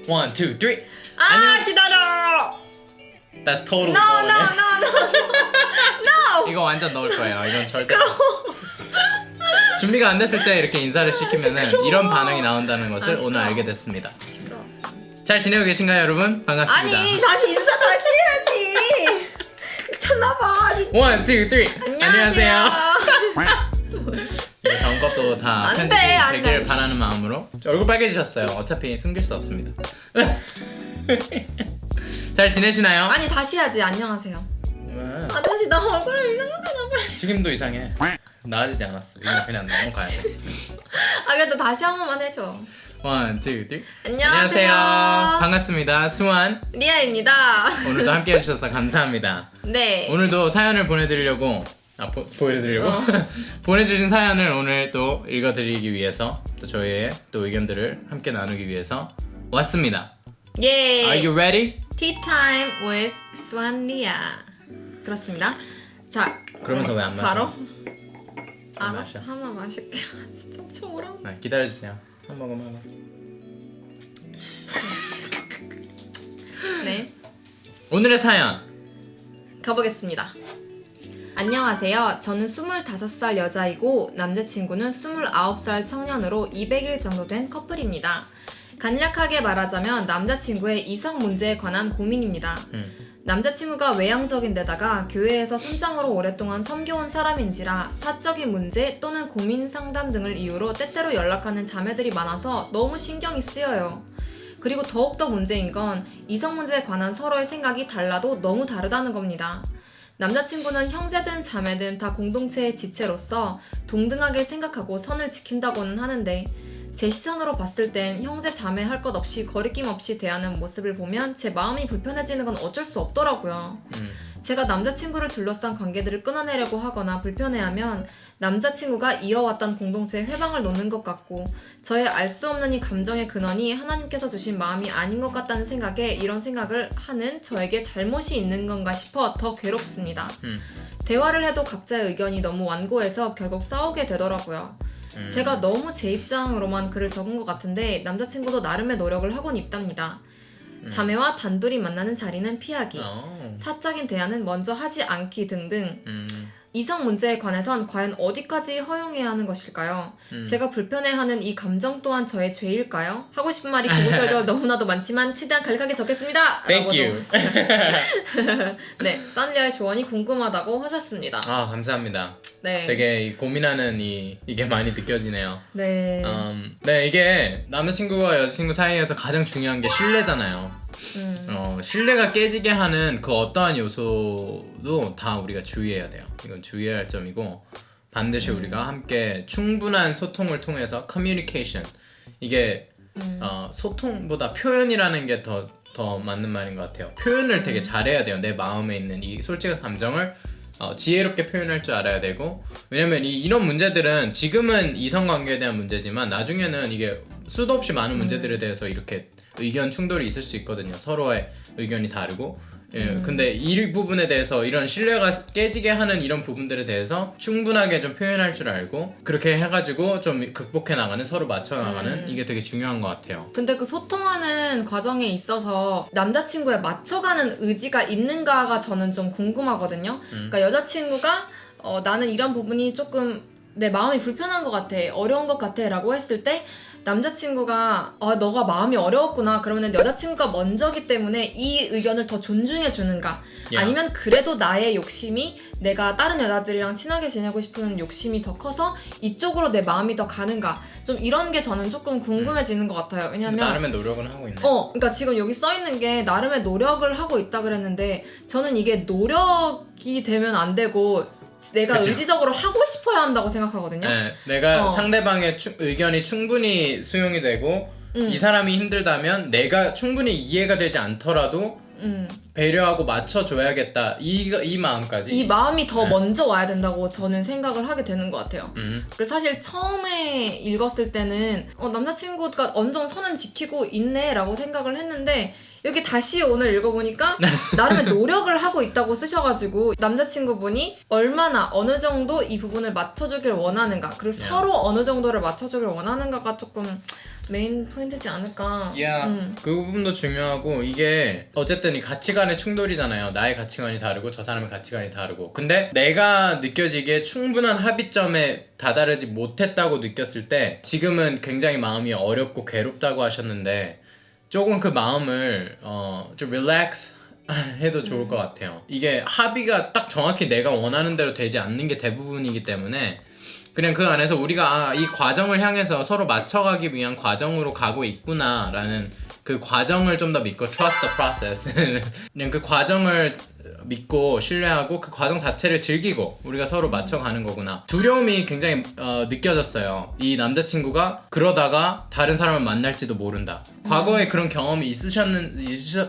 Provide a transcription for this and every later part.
One, two, three. 아 기다려. That's totally No wrong. no no no no. 이거 완전 넣을 거예요. 이건 절대. 준비가 안 됐을 때 이렇게 인사를 시키면은 이런 반응이 나온다는 것을 오늘 알게 됐습니다. 잘 지내고 계신가요, 여러분? 반갑습니다. 아니 다시 인사 다시 해야지. 미쳤나봐. One, two, three. 안녕하세요. 이거 전 것도 다 안 편집이 돼, 안 돼. 되길 바라는 마음으로. 얼굴 빨개지셨어요. 어차피 숨길 수 없습니다. 잘 지내시나요? 아니 다시 해야지. 안녕하세요. 왜? 아 다시 나 얼굴 이상하잖아. 빨리. 지금도 이상해. 나아지지 않았어. 이거 그냥 넘어가야 돼. 아 그래도 다시 한 번만 해줘. One, two, three. 안녕하세요. 반갑습니다. 수환. 리아입니다. 오늘도 함께 해주셔서 감사합니다. 네. 오늘도 사연을 보내드리려고 보여드리려고 보내주신 사연을 오늘 또 읽어드리기 위해서 또 저희의 또 의견들을 함께 나누기 위해서 왔습니다. 예. Are you ready? Tea time with Swan Lia. 그렇습니다. 자. 그러면서 왜 안 마셔? 바로? 안 알았어. 마셔. 하나 마실게요. 진짜 엄청 오라고. 네, 기다려주세요. 한 모금 하고. 네. 오늘의 사연. 가보겠습니다. 안녕하세요. 저는 25살 여자이고 남자친구는 29살 청년으로 200일 정도 된 커플입니다. 간략하게 말하자면 남자친구의 이성 문제에 관한 고민입니다. 남자친구가 외향적인 데다가 교회에서 선장으로 오랫동안 섬겨온 사람인지라 사적인 문제 또는 고민 상담 등을 이유로 때때로 연락하는 자매들이 많아서 너무 신경이 쓰여요. 그리고 더욱더 문제인 건 이성 문제에 관한 서로의 생각이 달라도 너무 다르다는 겁니다. 남자친구는 형제든 자매든 다 공동체의 지체로서 동등하게 생각하고 선을 지킨다고는 하는데 제 시선으로 봤을 땐 형제 자매 할 것 없이 거리낌 없이 대하는 모습을 보면 제 마음이 불편해지는 건 어쩔 수 없더라고요. 제가 남자친구를 둘러싼 관계들을 끊어내려고 하거나 불편해하면 남자친구가 이어왔던 공동체에 회방을 놓는 것 같고 저의 알 수 없는 이 감정의 근원이 하나님께서 주신 마음이 아닌 것 같다는 생각에 이런 생각을 하는 저에게 잘못이 있는 건가 싶어 더 괴롭습니다. 대화를 해도 각자의 의견이 너무 완고해서 결국 싸우게 되더라고요. 제가 너무 제 입장으로만 글을 적은 것 같은데 남자친구도 나름의 노력을 하곤 있답니다. 자매와 단둘이 만나는 자리는 피하기, 사적인 대화는 먼저 하지 않기 등등. 이성 문제에 관해선 과연 어디까지 허용해야 하는 것일까요? 제가 불편해하는 이 감정 또한 저의 죄일까요? 하고 싶은 말이 고구절절 너무나도 많지만 최대한 간략하게 적겠습니다. Thank you. 네, 산리아의 조언이 궁금하다고 하셨습니다. 아 감사합니다. 네. 되게 고민하는 이게 많이 느껴지네요. 네. 네 이게 남자친구와 여자친구 사이에서 가장 중요한 게 신뢰잖아요. 신뢰가 깨지게 하는 그 어떠한 요소도 다 우리가 주의해야 돼요. 이건 주의해야 할 점이고 반드시 우리가 함께 충분한 소통을 통해서 커뮤니케이션 이게 소통보다 표현이라는 게 더 맞는 말인 것 같아요. 표현을 되게 잘해야 돼요. 내 마음에 있는 이 솔직한 감정을 지혜롭게 표현할 줄 알아야 되고 왜냐면 이런 문제들은 지금은 이성관계에 대한 문제지만 나중에는 이게 수도 없이 많은 문제들에 대해서 이렇게 의견 충돌이 있을 수 있거든요. 서로의 의견이 다르고 근데 이 부분에 대해서 이런 신뢰가 깨지게 하는 이런 부분들에 대해서 충분하게 좀 표현할 줄 알고 그렇게 해가지고 좀 극복해 나가는 서로 맞춰 나가는 이게 되게 중요한 것 같아요. 근데 그 소통하는 과정에 있어서 남자친구에 맞춰가는 의지가 있는가가 저는 좀 궁금하거든요. 그러니까 여자친구가 나는 이런 부분이 조금 내 마음이 불편한 것 같아, 어려운 것 같아 라고 했을 때 남자친구가 너가 마음이 어려웠구나 그러면 여자친구가 먼저기 때문에 이 의견을 더 존중해 주는가 아니면 그래도 나의 욕심이 내가 다른 여자들이랑 친하게 지내고 싶은 욕심이 더 커서 이쪽으로 내 마음이 더 가는가 좀 이런 게 저는 조금 궁금해지는 것 같아요. 왜냐면 나름의 노력은 하고 있네. 그러니까 지금 여기 써있는 게 나름의 노력을 하고 있다 그랬는데 저는 이게 노력이 되면 안 되고 내가 그쵸? 의지적으로 하고 싶어야 한다고 생각하거든요. 네, 내가 상대방의 의견이 충분히 수용이 되고 이 사람이 힘들다면 내가 충분히 이해가 되지 않더라도 배려하고 맞춰줘야겠다 이 마음까지 이 마음이 더 먼저 와야 된다고 저는 생각을 하게 되는 것 같아요. 그래서 사실 처음에 읽었을 때는 남자친구가 어느 정도 선은 지키고 있네 라고 생각을 했는데 여기 다시 오늘 읽어보니까 나름의 노력을 하고 있다고 쓰셔가지고 남자친구분이 얼마나 어느 정도 이 부분을 맞춰주길 원하는가 그리고 서로 어느 정도를 맞춰주길 원하는가가 조금 메인 포인트지 않을까. 그 부분도 중요하고 이게 어쨌든 이 가치관의 충돌이잖아요. 나의 가치관이 다르고 저 사람의 가치관이 다르고 근데 내가 느껴지기에 충분한 합의점에 다다르지 못했다고 느꼈을 때 지금은 굉장히 마음이 어렵고 괴롭다고 하셨는데 조금 그 마음을 좀 릴렉스 해도 좋을 것 같아요. 이게 합의가 딱 정확히 내가 원하는 대로 되지 않는 게 대부분이기 때문에 그냥 그 안에서 우리가 이 과정을 향해서 서로 맞춰가기 위한 과정으로 가고 있구나 라는 그 과정을 좀 더 믿고 trust the process 그냥 그 과정을 믿고 신뢰하고 그 과정 자체를 즐기고 우리가 서로 맞춰가는 거구나. 두려움이 굉장히 느껴졌어요. 이 남자친구가 그러다가 다른 사람을 만날지도 모른다. 과거에 그런 경험이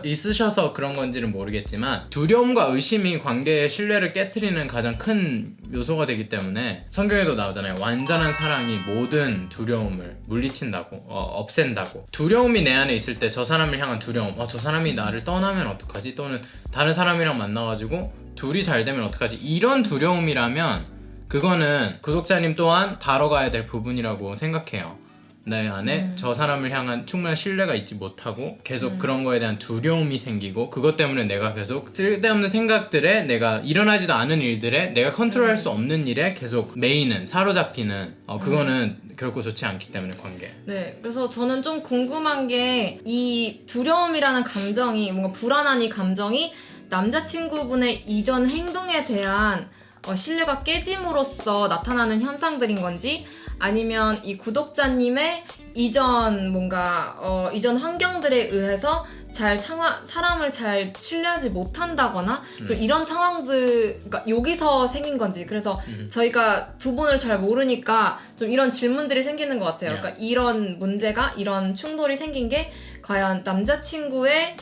있으셔서 그런 건지는 모르겠지만 두려움과 의심이 관계의 신뢰를 깨트리는 가장 큰 요소가 되기 때문에 성경에도 나오잖아요. 완전한 사랑이 모든 두려움을 물리친다고 없앤다고. 두려움이 내 안에 있을 때 저 사람을 향한 두려움 저 사람이 나를 떠나면 어떡하지? 또는 다른 사람이랑 만나가지고 둘이 잘 되면 어떡하지? 이런 두려움이라면 그거는 구독자님 또한 다뤄가야 될 부분이라고 생각해요. 내 안에 저 사람을 향한 충분한 신뢰가 있지 못하고 계속 그런 거에 대한 두려움이 생기고 그것 때문에 내가 계속 쓸데없는 생각들에 내가 일어나지도 않은 일들에 내가 컨트롤할 수 없는 일에 계속 메이는 사로잡히는 그거는 결코 좋지 않기 때문에 관계. 네, 그래서 저는 좀 궁금한 게 이 두려움이라는 감정이 뭔가 불안한 이 감정이 남자친구분의 이전 행동에 대한 신뢰가 깨짐으로써 나타나는 현상들인 건지 아니면 이 구독자님의 이전 뭔가 이전 환경들에 의해서 사람을 잘 신뢰하지 못한다거나 좀 이런 상황들 그러니까 여기서 생긴 건지 그래서 저희가 두 분을 잘 모르니까 좀 이런 질문들이 생기는 것 같아요. 그러니까 이런 문제가 이런 충돌이 생긴 게 과연 남자친구의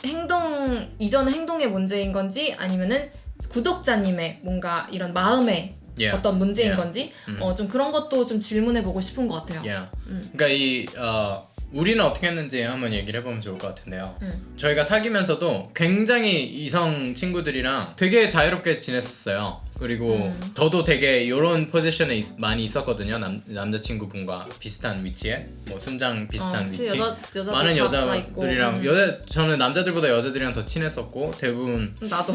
이전 행동의 문제인 건지 아니면은 구독자님의 뭔가 이런 마음의 어떤 문제인 건지 좀 그런 것도 좀 질문해보고 싶은 것 같아요. 그러니까 우리는 어떻게 했는지 한번 얘기를 해보면 좋을 것 같은데요. 저희가 사귀면서도 굉장히 이성 친구들이랑 되게 자유롭게 지냈었어요. 그리고 저도 되게 이런 포지션에 많이 있었거든요. 남자친구분과 비슷한 위치에 뭐 순장 비슷한 위치 많은 여자들이랑 저는 남자들보다 여자들이랑 더 친했었고 대부분 나도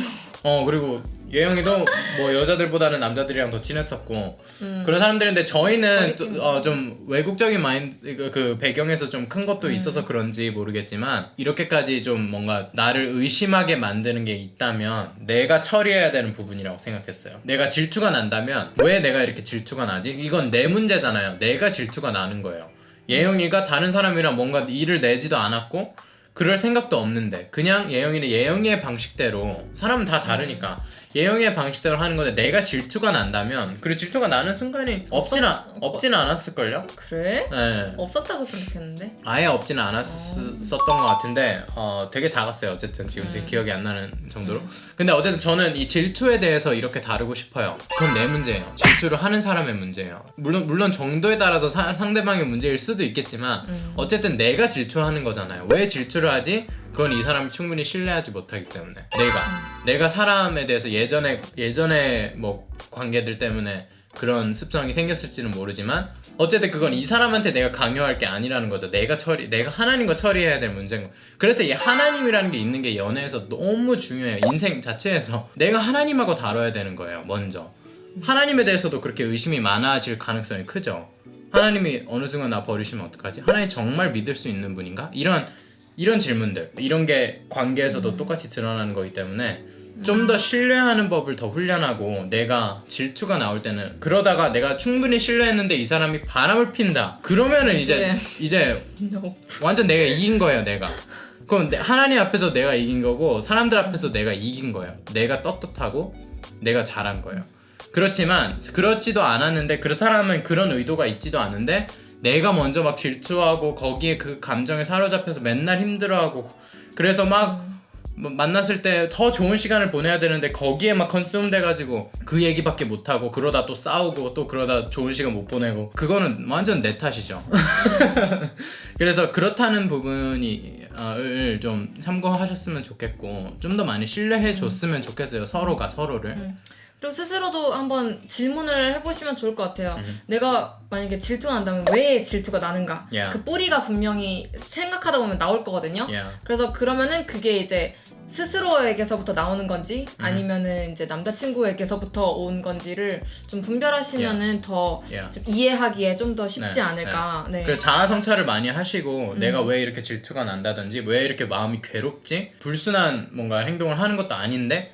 그리고 예영이도 뭐 여자들보다는 남자들이랑 더 친했었고 그런 사람들인데 저희는 좀 외국적인 마인드 그 배경에서 좀 큰 것도 있어서 그런지 모르겠지만 이렇게까지 좀 뭔가 나를 의심하게 만드는 게 있다면 내가 처리해야 되는 부분이라고 생각했어요. 내가 질투가 난다면 왜 내가 이렇게 질투가 나지? 이건 내 문제잖아요. 내가 질투가 나는 거예요. 예영이가 다른 사람이랑 뭔가 일을 내지도 않았고 그럴 생각도 없는데 그냥 예영이는 예영이의 방식대로 사람은 다 다르니까 예영이의 방식대로 하는 건데 내가 질투가 난다면 그리고 질투가 나는 순간이 없지는 않았을걸요? 그래? 네. 없었다고 생각했는데 아예 없지는 않았었던 것 같은데 되게 작았어요. 어쨌든 지금 제 기억이 안 나는 정도로 근데 어쨌든 저는 이 질투에 대해서 이렇게 다루고 싶어요. 그건 내 문제예요. 질투를 하는 사람의 문제예요. 물론 정도에 따라서 상대방의 문제일 수도 있겠지만 어쨌든 내가 질투하는 거잖아요. 왜 질투를 하지? 그건 이 사람이 충분히 신뢰하지 못하기 때문에 내가 사람에 대해서 예전에 뭐 관계들 때문에 그런 습성이 생겼을지는 모르지만 어쨌든 그건 이 사람한테 내가 강요할 게 아니라는 거죠. 내가 하나님과 처리해야 될 문제인 거. 그래서 이 하나님이라는 게 있는 게 연애에서 너무 중요해요. 인생 자체에서 내가 하나님하고 다뤄야 되는 거예요. 먼저 하나님에 대해서도 그렇게 의심이 많아질 가능성이 크죠. 하나님이 어느 순간 나 버리시면 어떡하지? 하나님 정말 믿을 수 있는 분인가? 이런 질문들 이런 게 관계에서도 똑같이 드러나는 거기 때문에 좀 더 신뢰하는 법을 더 훈련하고 내가 질투가 나올 때는 그러다가 내가 충분히 신뢰했는데 이 사람이 바람을 핀다 그러면은 이제 완전 내가 이긴 거예요. 그럼 하나님 앞에서 내가 이긴 거고 사람들 앞에서 내가 이긴 거예요. 내가 떳떳하고 내가 잘한 거예요. 그렇지만 그렇지도 않았는데 그 사람은 그런 의도가 있지도 않은데 내가 먼저 막 질투하고 거기에 그 감정에 사로잡혀서 맨날 힘들어하고 그래서 막 만났을 때 더 좋은 시간을 보내야 되는데 거기에 막 컨sume 돼가지고 그 얘기밖에 못하고 그러다 또 싸우고 또 그러다 좋은 시간 못 보내고 그거는 완전 내 탓이죠. 그래서 그렇다는 부분을 좀 참고하셨으면 좋겠고 좀 더 많이 신뢰해 줬으면 좋겠어요. 서로가 서로를. 그리고 스스로도 한번 질문을 해보시면 좋을 것 같아요. 내가 만약에 질투가 난다면 왜 질투가 나는가? Yeah. 그 뿌리가 분명히 생각하다 보면 나올 거거든요. Yeah. 그래서 그러면은 그게 이제 스스로에게서부터 나오는 건지 아니면은 이제 남자친구에게서부터 온 건지를 좀 분별하시면은 더 좀 이해하기에 좀 더 쉽지 않을까. 네. 그래서 자아 성찰을 많이 하시고 내가 왜 이렇게 질투가 난다든지 왜 이렇게 마음이 괴롭지? 불순한 뭔가 행동을 하는 것도 아닌데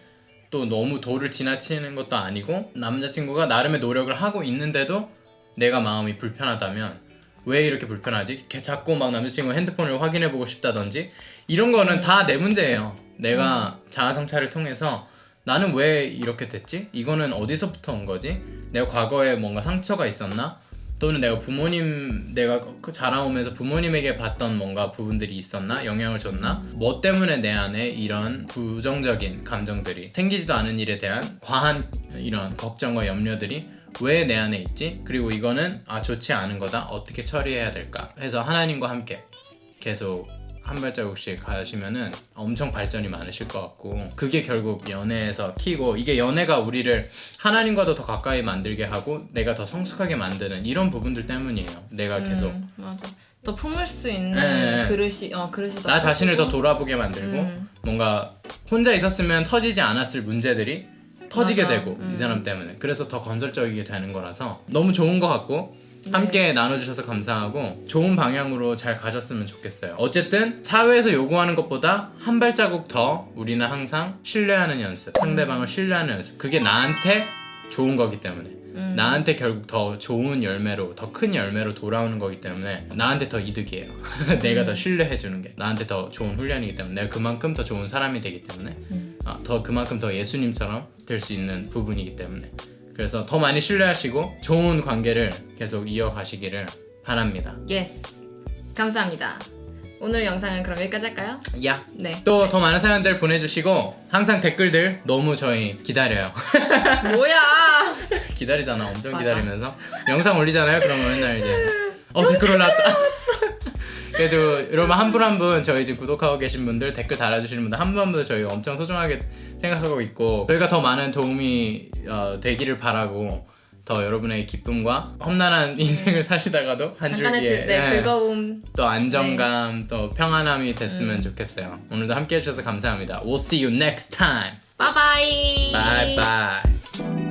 또 너무 도를 지나치는 것도 아니고 남자친구가 나름의 노력을 하고 있는데도 내가 마음이 불편하다면 왜 이렇게 불편하지? 자꾸 막 남자친구 핸드폰을 확인해보고 싶다든지 이런 거는 다 내 문제예요. 내가 자아 성찰을 통해서 나는 왜 이렇게 됐지? 이거는 어디서부터 온 거지? 내가 과거에 뭔가 상처가 있었나? 또는 내가 자라오면서 부모님에게 봤던 뭔가 부분들이 있었나? 영향을 줬나? 뭐 때문에 내 안에 이런 부정적인 감정들이 생기지도 않은 일에 대한 과한 이런 걱정과 염려들이 왜 내 안에 있지? 그리고 이거는 좋지 않은 거다. 어떻게 처리해야 될까? 해서 하나님과 함께 계속 한 발자국씩 가시면은 엄청 발전이 많으실 것 같고 그게 결국 연애에서 키고 이게 연애가 우리를 하나님과도 더 가까이 만들게 하고 내가 더 성숙하게 만드는 이런 부분들 때문이에요. 내가 계속 맞아. 더 품을 수 있는 그릇이 더 나 자신을 커지고. 더 돌아보게 만들고 뭔가 혼자 있었으면 터지지 않았을 문제들이 터지게 맞아. 되고 이 사람 때문에 그래서 더 건설적이게 되는 거라서 너무 좋은 것 같고 함께 나눠주셔서 감사하고 좋은 방향으로 잘 가셨으면 좋겠어요. 어쨌든 사회에서 요구하는 것보다 한 발자국 더 우리는 항상 신뢰하는 연습, 상대방을 신뢰하는 연습, 그게 나한테 좋은 거기 때문에 나한테 결국 더 좋은 열매로, 더 큰 열매로 돌아오는 거기 때문에 나한테 더 이득이에요. 내가 더 신뢰해주는 게 나한테 더 좋은 훈련이기 때문에 내가 그만큼 더 좋은 사람이 되기 때문에 그만큼 더 예수님처럼 될 수 있는 부분이기 때문에 그래서 더 많이 신뢰하시고 좋은 관계를 계속 이어가시기를 바랍니다. 예스. 감사합니다. 오늘 영상은 그럼 여기까지 할까요? 야. 네. 또 더 많은 사연들 보내주시고 항상 댓글들 너무 저희 기다려요. 뭐야? 기다리잖아. 엄청 맞아. 기다리면서 영상 올리잖아요. 그러면 맨날 이제 댓글 올라왔다. 그래서 여러분 한 분 한 분 저희 지금 구독하고 계신 분들 댓글 달아주시는 분들 한 분 한 분 저희 엄청 소중하게 생각하고 있고 저희가 더 많은 도움이 되기를 바라고 더 여러분의 기쁨과 험난한 인생을 사시다가도 한 잠깐의 줄기에 즐거움 또 안정감 또 평안함이 됐으면 좋겠어요. 오늘도 함께 해주셔서 감사합니다. We'll see you next time. 바이바이. Bye bye.